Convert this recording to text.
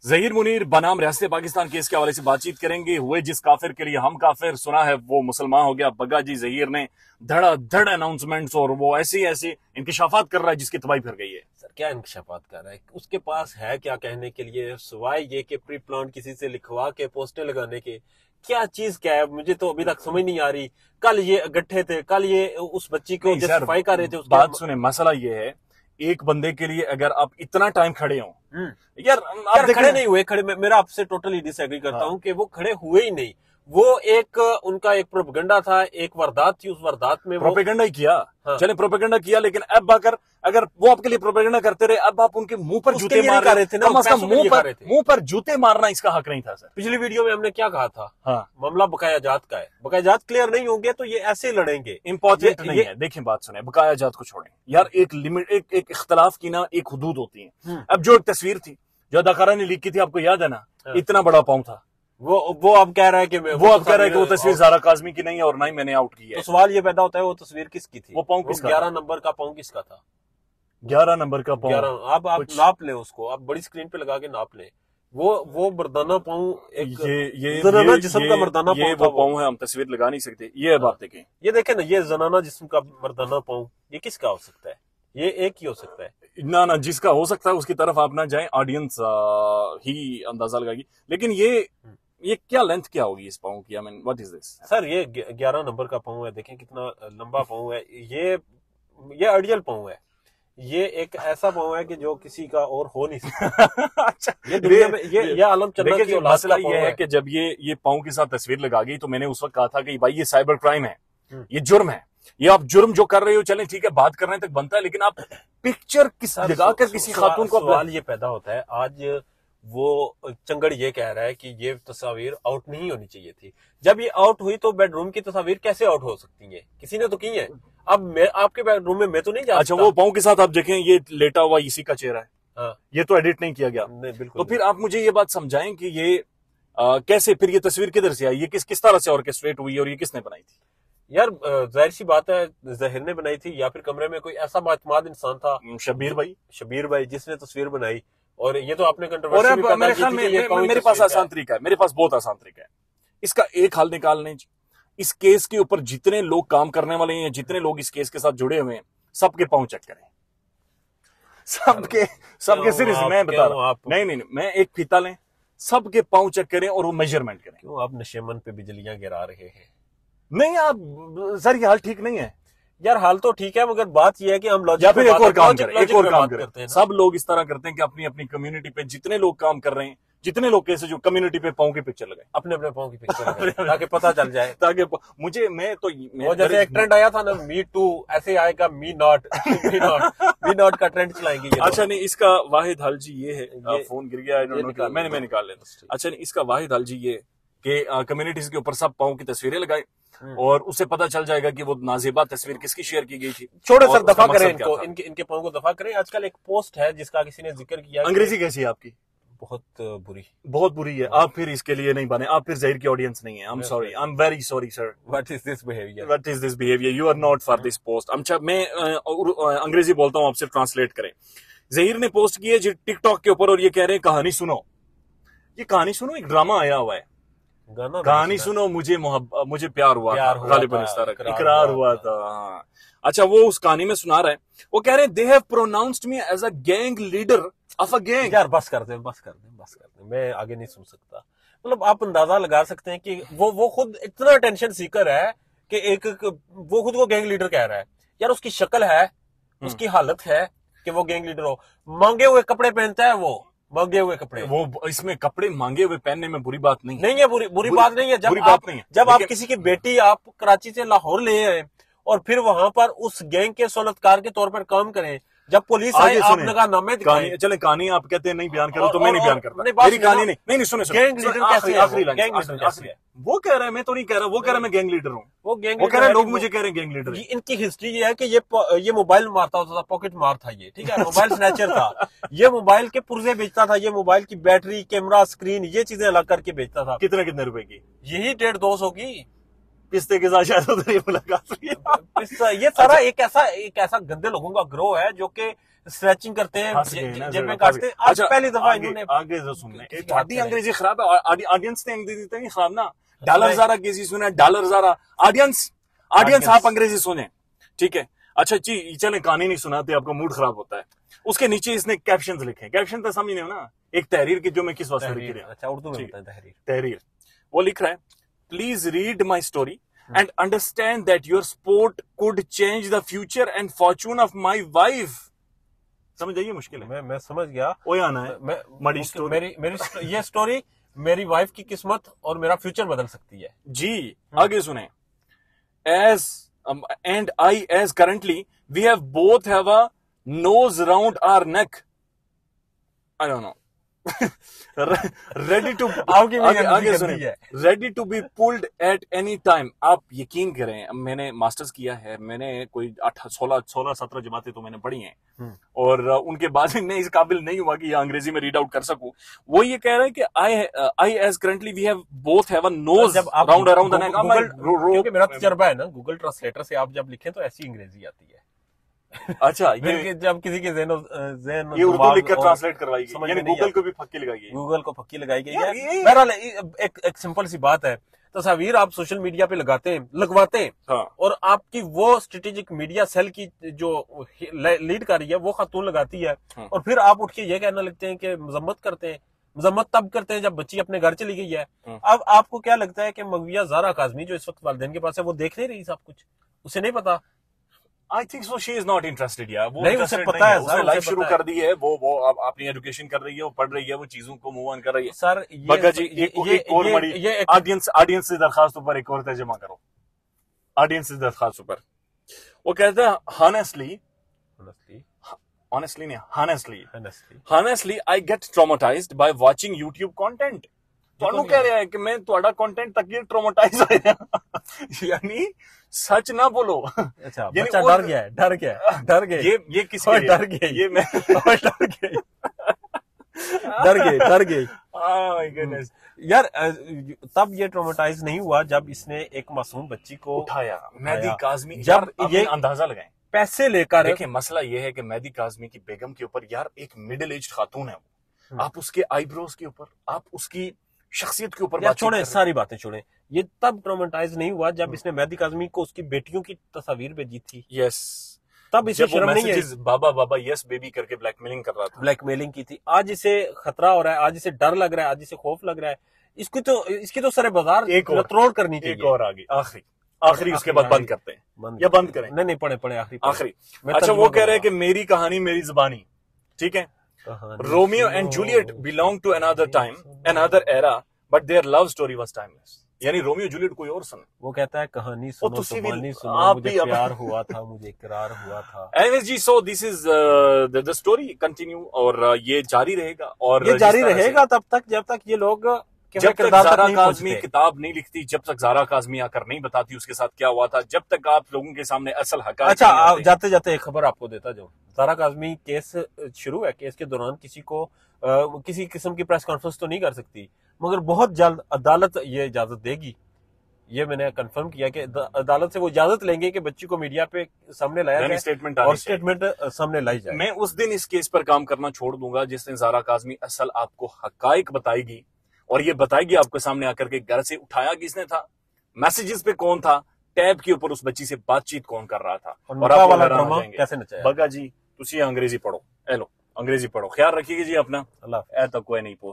जहीर मुनीर बनाम रियासत पाकिस्तान केस के हवाले से बातचीत करेंगे। हुए जिस काफिर के लिए हम काफिर, सुना है वो मुसलमान हो गया। बग्गा जी जहीर ने धड़ाधड़ अनाउंसमेंट्स और वो ऐसे ऐसे इंकशाफात कर रहा है जिसकी तबाही फिर गई है। सर क्या इंकशाफात कर रहा है? उसके पास है क्या कहने के लिए सिवाय ये कि प्री प्लान किसी से लिखवा के पोस्टर लगाने के? क्या चीज क्या है, मुझे तो अभी तक समझ नहीं आ रही। कल ये गट्ठे थे, कल ये उस बच्ची को जस्टिफाई कर रहे थे। बात सुने, मसला ये है एक बंदे के लिए अगर आप इतना टाइम खड़े हो, यार आप खड़े नहीं हुए। खड़े मेरा आपसे टोटली डिसएग्री करता हूं कि वो खड़े हुए ही नहीं। वो एक उनका एक प्रोपेगेंडा था, एक वारदात थी, उस वारदात में प्रोपेगेंडा ही किया। हाँ। चले प्रोपेगेंडा किया, लेकिन अब आकर अगर वो आपके लिए प्रोपेगेंडा करते रहे, अब आप उनके मुंह पर जूते मार रहे थे ना, मुंह पर जूते मारना इसका हक नहीं था। सर पिछली वीडियो में हमने क्या कहा था? हाँ। मामला बकाया जात का है। बकाया जात क्लियर नहीं होंगे तो ये ऐसे लड़ेंगे। इंपॉर्टेंट नहीं है। देखिए बात सुने, बकाया जात को छोड़ें यार, एक लिमिट, एक इख्तलाफ की ना एक हुदूद होती है। अब जो एक तस्वीर थी जो अदाकारा ने लीक की थी, आपको याद है ना, इतना बड़ा पाँव था। वो अब कह रहा है कि वो तस्वीर ज़ारा काज़मी की नहीं है और ना ही मैंने आउट की है। तो सवाल ये पैदा होता है वो तस्वीर किसकी थी? वो पाँव किसका? 11 नंबर का पाँव किसका था? 11 नंबर का पाँव। अब आप नाप ले उसको, आप बड़ी स्क्रीन पे लगा के नाप ले। वो मर्दाना पाँव, एक जनाना जिस्म का मर्दाना पाँव। वो पाँव है, हम तस्वीर लगा नहीं सकते। ये अब आप देखें, ये देखें ना, ये जनाना जिस्म का मर्दाना पाँव, ये किसका हो सकता है? ये एक ही हो सकता है ना जिसका हो सकता है उसकी तरफ आप ना जाएं, ऑडियंस ही अंदाजा लगाएगी। लेकिन ये क्या लेंथ क्या होगी इस पाँव की? I mean what is this? Sir ये 11 नंबर का पाँव है, देखें कितना लंबा पाँव है। ये आइडियल पाँव है। ये एक ऐसा पाँव है कि जो किसी का और हो नहीं सकता। अच्छा, ये दुनिया में ये आलम चन्ना की औलाद का पाँव है कि जब ये पाँव के साथ तस्वीर लगा गई तो मैंने उस वक्त कहा था कि भाई ये साइबर क्राइम है, ये जुर्म है। ये आप जुर्म जो कर रहे हो, चलें ठीक है, बात करने तक बनता है, लेकिन आप पिक्चर किस जगह कर किसी खातून को? सवाल ये पैदा होता है, आज वो चंगड़ ये कह रहा है कि ये तस्वीर आउट नहीं होनी चाहिए थी। जब ये आउट हुई तो बेडरूम की तस्वीर कैसे आउट हो सकती है? किसी ने तो की है। अब मैं आपके बेडरूम में मैं तो नहीं जा सकता। अच्छा, वो पाँव के साथ आप देखें, ये लेटा हुआ इसी का चेहरा है। हाँ। ये तो एडिट नहीं किया गया। नहीं, बिल्कुल। तो फिर आप मुझे ये बात समझाएं कि ये कैसे, फिर ये तस्वीर किधर से आई? ये किस तरह से ऑर्केस्ट्रेट हुई और ये किसने बनाई थी? यार जाहिर सी बात है, जहीर ने बनाई थी या फिर कमरे में कोई ऐसा बातमाद इंसान था, शबीर भाई जिसने तस्वीर बनाई। और ये तो आपने कंट्रोवर्सी भी मेरे ख्याल में मेरे पास आसान तरीका है, मेरे पास बहुत आसान तरीका है इसका। एक हल निकालने, इस केस के ऊपर जितने लोग काम करने वाले हैं, जितने लोग इस केस के साथ जुड़े हुए हैं, सबके पाँव चेक करें। सबके सीरीज मैं बता रहा हूं। नहीं, मैं एक फीता लें, सबके पाँव चेक करें और वो मेजरमेंट करें। क्यों आप नशेमन पे बिजलियां गिरा रहे हैं? नहीं आप सर, ये हाल ठीक नहीं है यार। हाल तो ठीक है, मगर बात यह है कि हम या फिर एक और काम करें। सब लोग इस तरह करते हैं कि अपनी अपनी कम्युनिटी पे जितने लोग काम कर रहे हैं, जितने लोग कैसे जो कम्युनिटी पे पाँव की पिक्चर लगाए, अपने पाँव की पिक्चर लगाए ताकि पता चल जाए। ताकि वो जैसे एक ट्रेंड आया था ना, मी टू, ऐसे आएगा मी नॉट का ट्रेंड चलाएंगे। अच्छा नहीं, इसका वाहिद हल जी ये है, फोन गिर गया, मैंने निकाल लेता। अच्छा नहीं, इसका वाहिद हल जी ये कि कम्युनिटीज के ऊपर सब पाँव की तस्वीरें लगाए और उससे पता चल जाएगा कि वो नाजेबा तस्वीर किसकी शेयर की गई थी। छोड़े सर, दफा करें इनको, इनके पाँव को दफा करें। आजकल एक पोस्ट है जिसका किसी ने जिक्र किया। अंग्रेजी कैसी है आपकी? बहुत बुरी है। आप फिर इसके लिए नहीं बने, आप फिर जहीर की ऑडियंस नहीं है। I am sorry, I am very sorry sir. What is this behavior? You are not for this post. अच्छा, मैं अंग्रेजी बोलता हूँ, आप सिर्फ ट्रांसलेट करें। जहीर ने पोस्ट की है टिकटॉक के ऊपर और ये कह रहे हैं कहानी सुनो। ये कहानी सुनो एक ड्रामा आया हुआ है, कहानी सुनो, मुझे प्यार हुआ था, गालिबन इस तरह इकरार हुआ था। हाँ। अच्छा, वो उस कहानी में सुना रहा है, वो कह रहे हैं they have pronounced me as a gang leader of a gang. यार बस कर दे, मैं आगे नहीं सुन सकता। मतलब आप अंदाजा लगा सकते हैं कि वो खुद इतना अटेंशन सीकर है कि वो खुद को गैंग लीडर कह रहा है। यार उसकी शक्ल है, उसकी हालत है कि वो गैंग लीडर हो। मांगे हुए कपड़े पहनता है, वो मांगे हुए कपड़े। वो इसमें कपड़े मांगे हुए पहनने में बुरी बात नहीं है। बुरी बात नहीं है। जब आप किसी की बेटी आप कराची से लाहौर ले आए और फिर वहां पर उस गैंग के सोलतकार के तौर पर काम करें, जब पुलिस आई आप नगानामे दिखाएं। चले कहानी आप कहते हैं नहीं बयान करो तो मैं नहीं बयान करता। मेरी कहानी नहीं सुने। गैंग लीडर कैसे? आखिरी वो कह रहा है, मैं तो नहीं कह रहा। वो कह रहा है मैं गैंग लीडर हूँ। वो कह रहे हैं, लोग मुझे कह रहे हैं गैंग लीडर। इनकी हिस्ट्री ये है कि ये मोबाइल मारता होता था, पॉकेट मार था ये, ठीक है, मोबाइल स्नैचर था। ये मोबाइल के पुर्जे बेचता था, ये मोबाइल की बैटरी, कैमरा, स्क्रीन, ये चीजें अलग करके बेचता था। कितने रुपए की? यही 150-200 की। पिस्ते के साथ शायद उधर मुलाकात हुई। ये सारा एक ऐसा गंदे लोगों का ग्रोह है जो कि स्ट्रेचिंग करते हैं, हंस गए ना, जेब में जरूर, काटते हैं। आज अच्छा, पहली दफा आगे इन्होंने आगे जो सुनने किसी की ਤੁਹਾਡੀ बात अंग्रेजी खराब है, ऑडियंस ने अंग्रेजी तो नहीं खराब ना। डॉलर ज़ारा किसी सुना, डॉलर ज़ारा, ऑडियंस आप अंग्रेजी सुने, ठीक है। अच्छा जी, चले कहानी नहीं सुनाते, आपका मूड खराब होता है। उसके नीचे इसने कैप्शन लिखे, कैप्शन तो समझ नहीं हो ना, एक तहरीर की जो मैं किस वास्ते लिख रहा हूं। अच्छा, उर्दू में ठीक। बताएं तहरीर। तहरीर वो लिख रहा है, please read my story and understand that your sport could change the future and Fortune of my wife. समझ जाइए, मुश्किल है, मैं समझ गया। वो आना है मड़ी स्टोरी। मेरी ये स्टोरी मेरी वाइफ की किस्मत और मेरा फ्यूचर बदल सकती है जी। आगे सुने, as and I as currently we have both have a nose round our neck. I don't know. ready to आपकी भी आगे गंदी सुने, है। ready to be pulled at any time. आप यकीन करें, मैंने मास्टर्स किया है, मैंने कोई 16-17 जमातें तो मैंने पढ़ी हैं, और उनके बाद मैं इस काबिल नहीं हुआ कि ये अंग्रेजी में रीड आउट कर सकूं। वो ये कह रहे हैं कि I as currently we have both have a nose round around the neck. क्योंकि मेरा तजर्बा है ना, गूगल ट्रांसलेटर से आप जब लिखें तो ऐसी अंग्रेजी आती है। अच्छा, ये जब किसी के ज़हन ये उर्दू लिखकर ट्रांसलेट करवाई गई, यानी गूगल को भी फक्की लगाई गई। गूगल को फक्की लगाई गई है। बहरहाल एक सिंपल सी बात है, तस्वीर आप सोशल मीडिया पे लगवाते हैं, हाँ। और आपकी वो स्ट्रेटेजिक मीडिया सेल की जो लीड कर रही है वो खातून लगाती है, हाँ। और फिर आप उठ के ये कहने लगते हैं कि मजम्मत तब करते हैं जब बच्ची अपने घर चली गई है। अब आपको क्या लगता है कि मगविया ज़ारा काज़मी जो इस वक्त वालिदैन के पास है, वो देख नहीं रही सब कुछ, उसे नहीं पता? I think so. She is not interested यार। वो नहीं, उसे पता है, उसने लाइफ शुरू कर दी है, वो अपनी एजुकेशन कर रही है, वो पढ़ रही है, वो चीजों को मूव ऑन कर रही है। सर बगा जी, एक और बड़ी ऑडियंस से दरखास्त ऊपर एक और तर्जुमा करो। ऑडियंस से दरखास्त ऊपर वो कहता है, honestly I get traumatized by watching YouTube content. ਤੁਹਾਨੂੰ कह रहा है कि मैं ਤੁਹਾਡਾ कंटेंट तक ये ट्रॉमेटाइज आया। यानी सच ना बोलो। अच्छा, बच्चा डर गया। ये किसके लिए? डर गया, ये मैं डर गए। Oh my goodness. यार तब ये ट्रॉमेटाइज नहीं हुआ जब इसने एक मासूम बच्ची को उठाया। मेहदी काज़मी, जब ये अंदाजा लगाएं, पैसे लेकर। देखिए, मसला ये है कि मेहदी काज़मी की बेगम के ऊपर यार एक मिडिल एज खातून है वो, आप उसके आईब्रोज के ऊपर, आप उसकी शख्सियत के ऊपर छोड़े, सारी बातें छोड़े। ये तब ट्रॉमेटाइज नहीं हुआ जब इसने मेहदी काज़मी को उसकी बेटियों की तस्वीर भेजी थी। यस, तब इसे शर्म नहीं है, बाबा यस बेबी करके ब्लैकमेलिंग कर रहा था, ब्लैकमेलिंग की थी। आज इसे खतरा हो रहा है, आज इसे डर लग रहा है, आज इसे खौफ लग रहा है। इसकी तो सरे बाजार तोड़ करनी चाहिए। एक और आगे आखिरी उसके बाद बंद करते हैं या बंद करें? नहीं, पढ़े आखिरी। अच्छा, वो कह रहे हैं कि मेरी कहानी मेरी जुबानी, ठीक है। Romeo and Juliet belong to another time, another era, but their love story was timeless. यानी रोमियो जूलियट कोई और सन। वो कहता है कहानी सुनो, जुबानी सुनो, मुझे प्यार हुआ था, मुझे इकरार हुआ था। Anyways ji, so this is the story continue, और ये जारी रहेगा, और ये जारी रहेगा तब तक जब तक ये लोग, जब तक ज़ारा काज़मी किताब नहीं लिखती, जब तक ज़ारा काज़मी आकर नहीं बताती उसके साथ क्या हुआ था, जब तक आप लोगों के सामने असल हक़ाइक़। अच्छा, जाते जाते एक खबर आपको देता जाऊं। ज़ारा काज़मी केस शुरू है, केस के दौरान किसी को किसी किस्म की प्रेस कॉन्फ्रेंस तो नहीं कर सकती, मगर बहुत जल्द अदालत ये इजाजत देगी। ये मैंने कंफर्म किया कि अदालत से वो इजाजत लेंगे कि बच्ची को मीडिया पे सामने लाया जाए, स्टेटमेंट सामने लाई जाए। मैं उस दिन इस केस पर काम करना छोड़ दूंगा जिस दिन ज़ारा काज़मी असल आपको हक़ाइक़ बताएगी, और ये बताएगी आपके सामने आकर के घर से उठाया किसने था, मैसेजेस पे कौन था, टैब के ऊपर उस बच्ची से बातचीत कौन कर रहा था, और आप कैसे नचाया। बगा जी, तुसी अंग्रेजी पढ़ो, एलो अंग्रेजी पढ़ो, ख्याल रखिएगा जी अपना। अल्लाह, ऐ तक कोई नहीं पोस्ट।